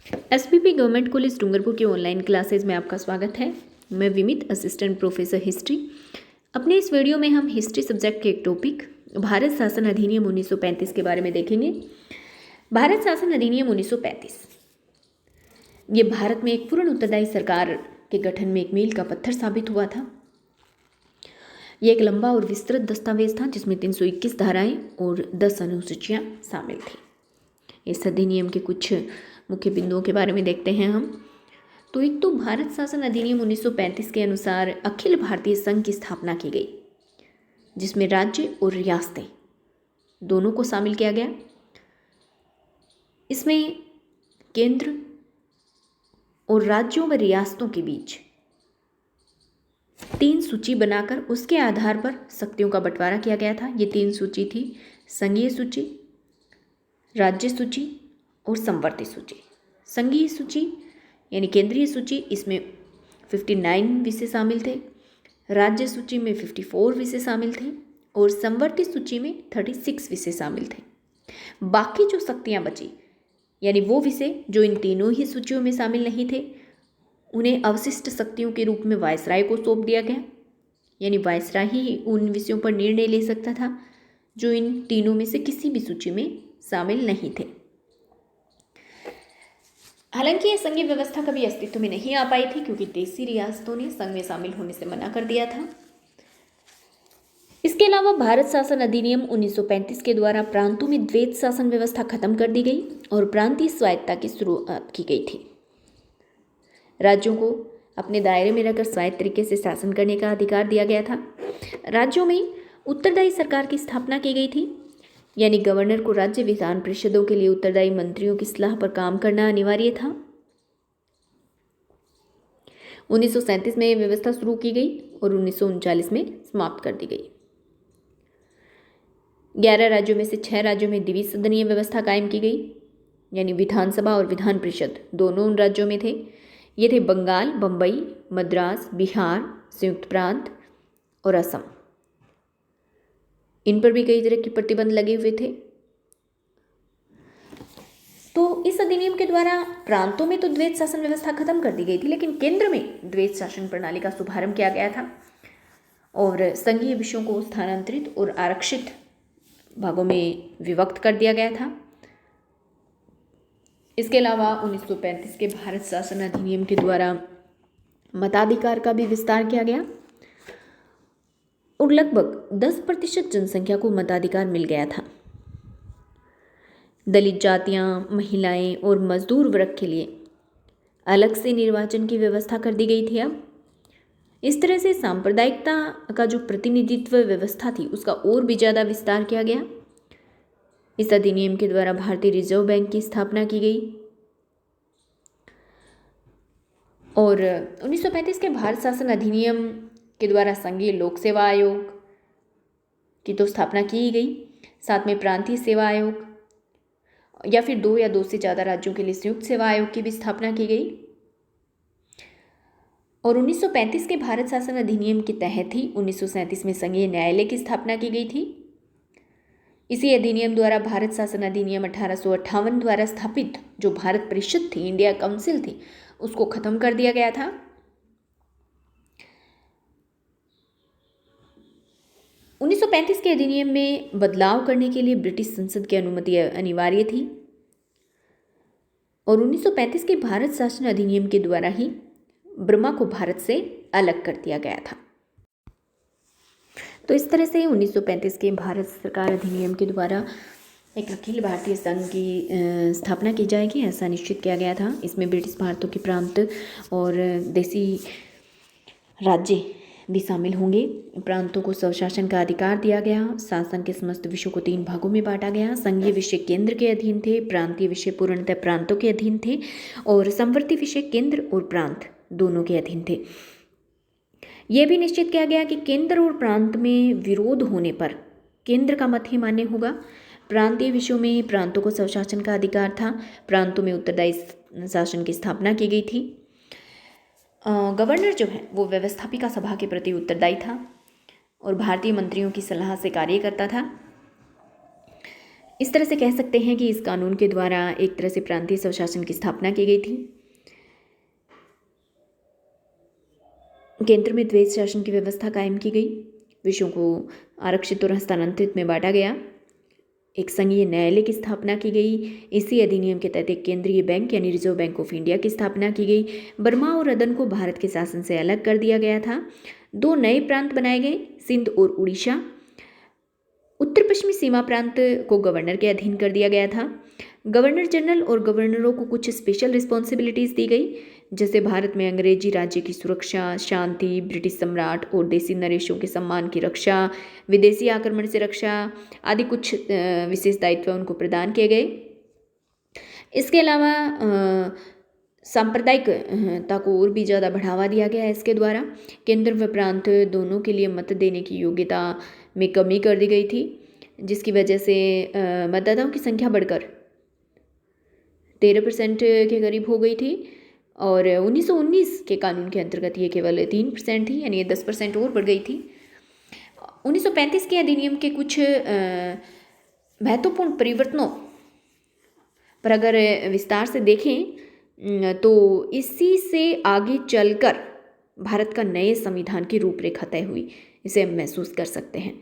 SPP government college Dungarpur की online classes में आपका स्वागत है। मैं विमित, असिस्टेंट प्रोफेसर हिस्ट्री। अपने इस वीडियो में हम हिस्ट्री सब्जेक्ट के एक टॉपिक भारत शासन अधिनियम 1935 के बारे में देखेंगे। भारत शासन अधिनियम 1935 ये भारत में एक पूर्ण उत्तरदायी सरकार के गठन में एक मील का पत्थर साबित हुआ था। यह एक लंबा और विस्तृत दस्तावेज था जिसमें 321 धाराएं और 10 अनुसूचियां शामिल थी। इस अधिनियम के कुछ मुख्य बिंदुओं के बारे में देखते हैं हम। तो एक तो भारत शासन अधिनियम 1935 के अनुसार अखिल भारतीय संघ की स्थापना की गई, जिसमें राज्य और रियासतें दोनों को शामिल किया गया। इसमें केंद्र और राज्यों व रियासतों के बीच 3 सूची बनाकर उसके आधार पर शक्तियों का बंटवारा किया गया था। ये 3 सूची थी: संघीय सूची, राज्य सूची और समवर्ती सूची। संघीय सूची यानी केंद्रीय सूची, इसमें 59 विषय शामिल थे। राज्य सूची में 54 विषय शामिल थे और समवर्ती सूची में 36 विषय शामिल थे। बाकी जो शक्तियां बची यानी वो विषय जो इन तीनों ही सूचियों में शामिल नहीं थे, उन्हें अवशिष्ट शक्तियों के रूप में वायसराय को सौंप दिया गया। यानी वायसराय ही उन विषयों पर निर्णय ले सकता था जो इन तीनों में से किसी भी सूची में शामिल नहीं थे। हालांकि यह संघीय व्यवस्था कभी अस्तित्व में नहीं आ पाई थी क्योंकि देशी रियासतों ने संघ में शामिल होने से मना कर दिया था। इसके अलावा भारत शासन अधिनियम 1935 के द्वारा प्रांतों में द्वैत शासन व्यवस्था खत्म कर दी गई और प्रांतीय स्वायत्तता की शुरुआत की गई थी। राज्यों को अपने दायरे में रहकर स्वायत्त तरीके से शासन करने का अधिकार दिया गया था। राज्यों में उत्तरदायी सरकार की स्थापना की गई थी, यानी गवर्नर को राज्य विधान परिषदों के लिए उत्तरदायी मंत्रियों की सलाह पर काम करना अनिवार्य था। 1937 में यह व्यवस्था शुरू की गई और 1939 में समाप्त कर दी गई। 11 राज्यों में से 6 राज्यों में द्विसदनीय व्यवस्था कायम की गई, यानी विधानसभा और विधान परिषद दोनों उन राज्यों में थे। ये थे बंगाल, बम्बई, मद्रास, बिहार, संयुक्त प्रांत और असम। इन पर भी कई तरह के प्रतिबंध लगे हुए थे। तो इस अधिनियम के द्वारा प्रांतों में तो द्वैत शासन व्यवस्था खत्म कर दी गई थी, लेकिन केंद्र में द्वैत शासन प्रणाली का शुभारंभ किया गया था और संघीय विषयों को स्थानांतरित और आरक्षित भागों में विभक्त कर दिया गया था। इसके अलावा 1935 के भारत शासन अधिनियम के द्वारा मताधिकार का भी विस्तार किया गया और लगभग 10% जनसंख्या को मताधिकार मिल गया था। दलित जातियां, महिलाएं और मजदूर वर्ग के लिए अलग से निर्वाचन की व्यवस्था कर दी गई थी। अब इस तरह से सांप्रदायिकता का जो प्रतिनिधित्व व्यवस्था थी उसका और भी ज़्यादा विस्तार किया गया। इस अधिनियम के द्वारा भारतीय रिजर्व बैंक की स्थापना की गई और 1935 के भारत शासन अधिनियम के द्वारा संघीय लोक सेवा आयोग की तो स्थापना की ही गई, साथ में प्रांतीय सेवा आयोग या फिर 2 या 2 से ज़्यादा राज्यों के लिए संयुक्त सेवा आयोग की भी स्थापना की गई। और 1935 के भारत शासन अधिनियम के तहत ही 1937 में संघीय न्यायालय की स्थापना की गई थी। इसी अधिनियम द्वारा भारत शासन अधिनियम 1858 द्वारा स्थापित जो भारत परिषद थी, इंडिया काउंसिल थी, उसको खत्म कर दिया गया था। 1935 के अधिनियम में बदलाव करने के लिए ब्रिटिश संसद की अनुमति अनिवार्य थी और 1935 के भारत शासन अधिनियम के द्वारा ही बर्मा को भारत से अलग कर दिया गया था। तो इस तरह से 1935 के भारत सरकार अधिनियम के द्वारा एक अखिल भारतीय संघ की स्थापना की जाएगी, ऐसा निश्चित किया गया था। इसमें ब्रिटिश भारतों के प्रांत और देसी राज्य भी शामिल होंगे। प्रांतों को स्वशासन का अधिकार दिया गया। शासन के समस्त विषयों को 3 भागों में बांटा गया। संघीय विषय केंद्र के अधीन थे, प्रांतीय विषय पूर्णतः प्रांतों के अधीन थे और समवर्ती विषय केंद्र और प्रांत दोनों के अधीन थे। यह भी निश्चित किया गया कि केंद्र और प्रांत में विरोध होने पर केंद्र का मत ही मान्य होगा। प्रांतीय विषयों में प्रांतों को स्वशासन का अधिकार था। प्रांतों में उत्तरदायी शासन की स्थापना की गई थी। गवर्नर जो है वो व्यवस्थापिका सभा के प्रति उत्तरदायी था और भारतीय मंत्रियों की सलाह से कार्य करता था। इस तरह से कह सकते हैं कि इस कानून के द्वारा एक तरह से प्रांतीय स्वशासन की स्थापना की गई थी। केंद्र में द्वैत शासन की व्यवस्था कायम की गई। विषयों को आरक्षित और हस्तांतरित में बांटा गया। एक संघीय न्यायालय की स्थापना की गई। इसी अधिनियम के तहत एक केंद्रीय बैंक यानी रिजर्व बैंक ऑफ इंडिया की स्थापना की गई। बर्मा और अदन को भारत के शासन से अलग कर दिया गया था। 2 नए प्रांत बनाए गए, सिंध और उड़ीसा। उत्तर पश्चिमी सीमा प्रांत को गवर्नर के अधीन कर दिया गया था। गवर्नर जनरल और गवर्नरों को कुछ स्पेशल रिस्पॉन्सिबिलिटीज़ दी गई, जैसे भारत में अंग्रेजी राज्य की सुरक्षा, शांति, ब्रिटिश सम्राट और देसी नरेशों के सम्मान की रक्षा, विदेशी आक्रमण से रक्षा आदि कुछ विशेष दायित्व उनको प्रदान किए गए। इसके अलावा सांप्रदायिकता को और भी ज़्यादा बढ़ावा दिया गया है इसके द्वारा। केंद्र व प्रांत दोनों के लिए मत देने की योग्यता में कमी कर दी गई थी, जिसकी वजह से मतदाताओं की संख्या बढ़कर 13% के करीब हो गई थी और 1919 के कानून के अंतर्गत ये केवल 3% थी, यानी ये 10% और बढ़ गई थी। 1935 के अधिनियम के कुछ महत्वपूर्ण परिवर्तनों पर अगर विस्तार से देखें तो इसी से आगे चलकर भारत का नए संविधान की रूपरेखा तय हुई, इसे हम महसूस कर सकते हैं।